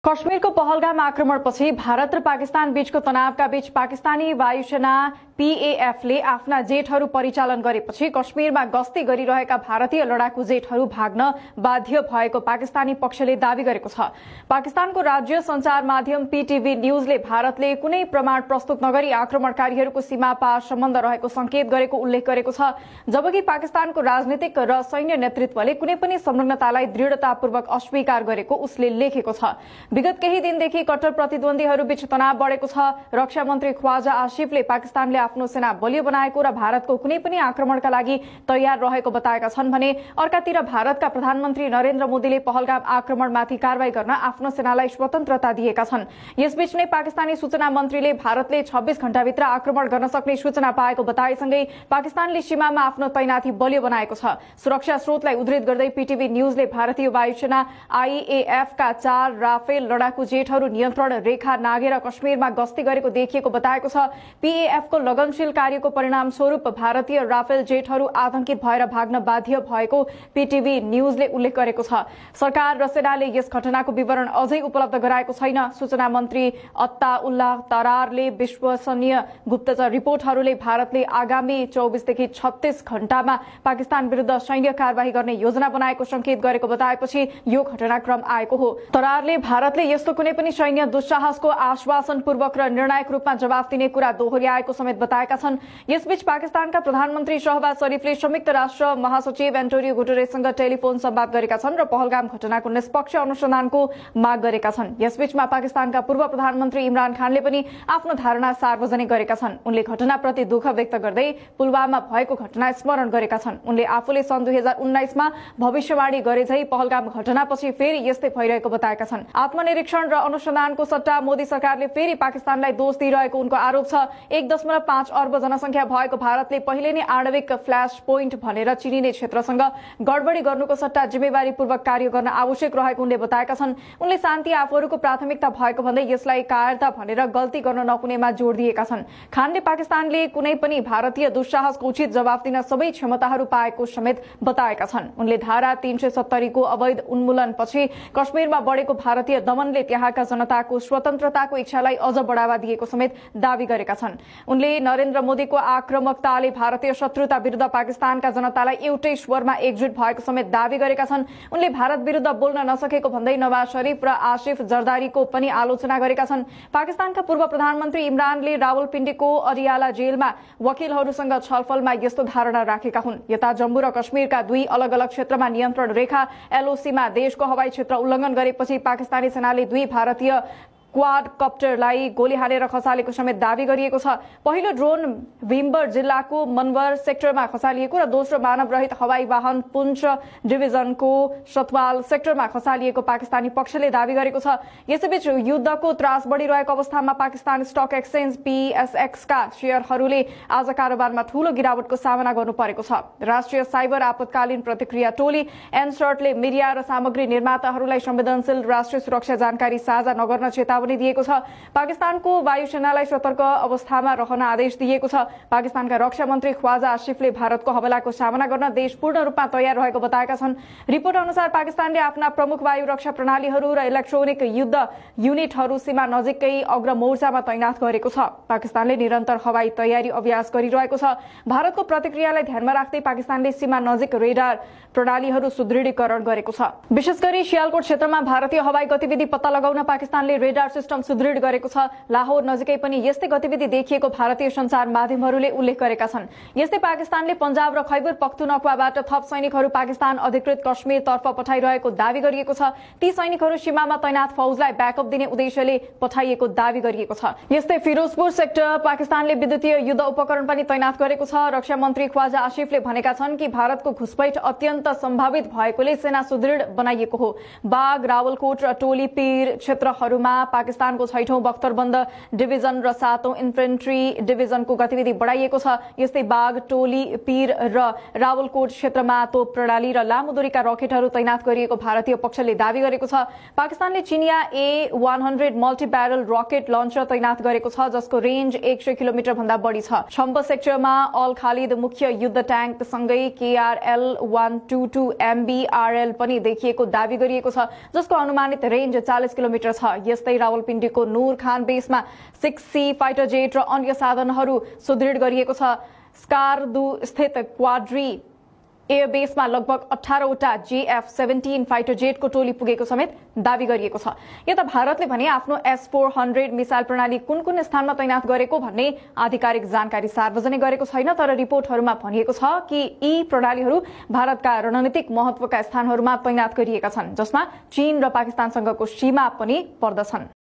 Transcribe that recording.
कश्मीरको पहलगाम आक्रमणपछि भारत र पाकिस्तान बीचको तनावका बीच पाकिस्तानी वायुसेना पीएएफले आफ्ना जेटहरू परिचालन गरेपछि कश्मीरमा गस्ती गरिरहेका भारतीय लडाकु जेटहरू भाग्न बाध्य भएको पाकिस्तानी पक्षले दावी गरेको छ। पाकिस्तानको राज्य सञ्चार माध्यम पीटीभी न्यूजले भारतले कुनै प्रमाण प्रस्तुत नगरी आक्रमणकारीहरूको सीमा पार सम्बन्ध रहेको संकेत गरेको उल्लेख गरेको छ, जबकि पाकिस्तानको राजनीतिक र सैन्य नेतृत्वले कुनै पनि संलग्नतालाई दृढतापूर्वक अस्वीकार गरेको उसले लेखेको छ। विगत केही दिनदेखि कट्टर प्रतिद्वन्दीहरूबीच तनाव बढेको छ। रक्षा मन्त्री ख्वाजा आसिफले पाकिस्तानले आफ्नो सेना बलियो बनाएको र भारतको कुनै पनि आक्रमणका लागि तयार रहेको बताएका छन् भने अर्कातिर भारतका प्रधानमन्त्री नरेन्द्र मोदीले पहलगाम आक्रमणमाथि कारवाही गर्न आफ्नो सेनालाई स्वतन्त्रता दिएका छन्। यसबीच नै पाकिस्तानी सूचना मन्त्रीले भारतले 26 घण्टाभित्र आक्रमण गर्न सक्ने सूचना पाएको बताएसँगै पाकिस्तानले सीमामा आफ्नो तैनाथी बलियो बनाएको छ। सुरक्षा स्रोतलाई उद्धृत गर्दै पीटीभी न्यूजले भारतीय वायुसेना आईएएफका 4 राफेल लडाकु जेटहरू नियन्त्रण रेखा नागेर कश्मीरमा गस्ती गरेको देखिएको बताएको छ। पीएएफको लगनशील कार्यको परिणाम स्वरूप भारतीय राफेल जेटहरू आतंकित भएर भाग्न बाध्य भएको पीटीभी न्यूजले उल्लेख गरेको छ। सरकार र सेनाले यस घटनाको विवरण अझै उपलब्ध गराएको छैन। सूचना मन्त्री अत्ताउल्लाह तरारले विश्वसनीय गुप्तचर रिपोर्टहरूले भारतले आगामी 24 देखि 36 घण्टामा पाकिस्तान विरुद्ध सैन्य कारवाही गर्ने योजना बनाएको संकेत गरेको बताएपछि यो घटनाक्रम आएको हो। तरारले भारतले यस्तो कुनै पनि सैन्य दुस्साहसको आश्वासनपूर्वक र निर्णायक रूपमा जवाफ दिने कुरा दोहोर्याएको समेत बताएका छन्। यसबीच पाकिस्तानका प्रधानमन्त्री शहबाज शरीफले संयुक्त राष्ट्र महासचिव एन्टोनियो गुटेरेससँग टेलिफोन संवाद गरेका छन् र पहलगाम घटनाको निष्पक्ष अनुसन्धानको माग गरेका छन्। यसबीचमा पाकिस्तानका पूर्व प्रधानमन्त्री इमरान खानले पनि आफ्नो धारणा सार्वजनिक गरेका छन्। उनले घटनाप्रति दुःख व्यक्त गर्दै पुलवामा भएको घटना स्मरण गरेका छन्। उनले आफूले सन् 2019 मा भविष्यवाणी गरे झै पहलगाम घटनापछि फेरि यस्तै भइरहेको बताएका छन्। आत्मनिरीक्षण र अनुसन्धानको सट्टा मोदी सरकारले फेरि पाकिस्तानलाई दोष दिइरहेको उनको आरोप छ। 1.5 अर्ब जनसंख्या भएको भारतले पहिले नै आणविक फ्ल्याश पोइन्ट भनेर चिनिने क्षेत्रसँग गडबडी गर्नुको सट्टा जिम्मेवारीपूर्वक कार्य गर्न आवश्यक रहेको उनले बताएका छन्। उनले शान्ति आफूहरूको प्राथमिकता भएको भन्दै यसलाई कायरता भनेर गल्ती गर्न नहुनेमा जोड दिएका छन्। खानले पाकिस्तानले कुनै पनि भारतीय दुस्साहसको उचित जवाफ दिन सबै क्षमताहरू पाएको समेत बताएका छन्। उनले धारा 370 को अवैध उन्मूलनपछि कश्मीरमा बढेको भारतीय दमनले त्यहाँका जनताको स्वतन्त्रताको इच्छालाई अझ बढावा दिएको समेत दावी गरेका छन्। उनले नरेन्द्र मोदीको आक्रामकताले भारतीय शत्रुता विरुद्ध पाकिस्तानका जनतालाई एउटै स्वरमा एकजुट भएको समेत दावी गरेका छन्। उनले भारत विरुद्ध बोल्न नसकेको भन्दै नवाज शरीफ र आसिफ जरदारीको पनि आलोचना गरेका छन्। पाकिस्तानका पूर्व प्रधानमन्त्री इमरानले रावलपिण्डीको अडियाला जेलमा वकिलहरूसँग छलफलमा यस्तो धारणा राखेका हुन्। यता जम्मू र कश्मीरका दुई अलग अलग क्षेत्रमा नियन्त्रण रेखा एलओसीमा देशको हवाई क्षेत्र उल्लङ्घन गरेपछि पाकिस्तानी सेनाले दुई भारतीय क्वाड कप्टरलाई गोली हानेर खसालेको समेत दावी गरिएको छ। पहिलो ड्रोन भिम्बर जिल्लाको मनवर सेक्टरमा खसालिएको र दोस्रो मानवरहित हवाई वाहन पुंछ डिभिजनको सतवाल सेक्टरमा खसालिएको पाकिस्तानी पक्षले दावी गरेको छ। यसैबीच युद्धको त्रास बढिरहेको अवस्थामा पाकिस्तान स्टक एक्सचेन्ज पीएसएक्स का शेयरहरूले आज कारोबारमा ठूलो गिरावटको सामना गर्नु परेको छ। राष्ट्रिय साइबर आपतकालीन प्रतिक्रिया टोली एनसर्टले मिडिया र सामग्री निर्माताहरूलाई संवेदनशील राष्ट्रिय सुरक्षा जानकारी साझा नगर्न चेतावनी दिएको छ। पाकिस्तानको वायुसेनालाई सतर्क अवस्थामा रहन आदेश दिएको छ। पाकिस्तानका रक्षा मन्त्री ख्वाजा आसिफले भारतको हमलाको सामना गर्न देश पूर्ण रूपमा तयार रहेको बताएका छन्। रिपोर्ट अनुसार पाकिस्तानले आफ्ना प्रमुख वायु रक्षा प्रणालीहरू र इलेक्ट्रोनिक युद्ध युनिटहरू सीमा नजिकै अग्रमोर्चामा तैनात गरेको छ। पाकिस्तानले निरन्तर हवाई तयारी अभ्यास गरिरहेको छ। भारतको प्रतिक्रियालाई ध्यानमा राख्दै पाकिस्तानले सीमा नजिक रेडार प्रणालीहरू सुदृढीकरण गरेको छ। विशेष गरी सियालकोट क्षेत्रमा भारतीय हवाई गतिविधि पत्ता लगाउन पाकिस्तानले रेडार सिस्टम सुदृढ गरेको छ। लाहोर नजिकै पनि यस्तै गतिविधि देखिएको भारतीय सञ्चार माध्यमहरूले उल्लेख गरेका छन्। यस्तै पाकिस्तानले पंजाब र खैबर पख्तुनख्वाबाट थप सैनिकहरू पाकिस्तान अधिकृत कश्मीरतर्फ पठाइरहेको दावी गरिएको छ। ती सैनिकहरू सीमामा तैनात फौजलाई ब्याकअप दिने उद्देश्यले पठाइएको दावी गरिएको छ। यस्तै फिरोजपुर सेक्टर पाकिस्तानले विद्युतीय युद्ध उपकरण पनि तैनात गरेको छ। रक्षा मन्त्री ख्वाजा आसिफले भनेका छन् कि भारतको घुसपैठ अत्यन्त सम्भावित भएकोले सेना सुदृढ बनाइएको हो। बाग, रावलकोट र टोली पीर क्षेत्रहरूमा पाकिस्तानको 6औं बख्तरबन्द डिभिजन र 7औं इन्फेन्ट्री डिभिजनको गतिविधि बढाइएको छ। यस्तै बाग, टोली, पीर र रावलकोट क्षेत्रमा तोप प्रणाली र लामो दूरीका रकेटहरू तैनात गरिएको भारतीय पक्षले दावी गरेको छ। पाकिस्तानले चिनिया A-100 multi barrel rocket launcher तैनात गरेको छ, जसको रेन्ज 100 किलोमिटर भन्दा बढी छ। छम्ब सेक्टरमा अल खालिद मुख्य युद्ध ट्याङ्क सँगै KRL-122 MBRL पनि देखिएको दावी गरिएको छ, जसको अनुमानित रेन्ज 40 किलोमिटर छ। यस्तै रावलपिण्डीको नूर खान बेसमा 6C फाइटर जेट र अन्य साधनहरू सुदृढ गरिएको छ। स्कार्दू स्थित क्वाड्री एयरबेसमा लगभग 18वटा JF-17 फाइटर जेटको टोली पुगेको समेत दावी गरिएको छ। यता भारतले भने आफ्नो S-400 मिसाइल प्रणाली कुन कुन स्थानमा तैनात गरेको भन्ने आधिकारिक जानकारी सार्वजनिक गरेको छैन, तर रिपोर्टहरूमा भनिएको छ कि यी प्रणालीहरू भारतका रणनीतिक महत्वका स्थानहरूमा तैनात गरिएका छन्, जसमा चीन र पाकिस्तानसँगको सीमा पनि पर्दछन्।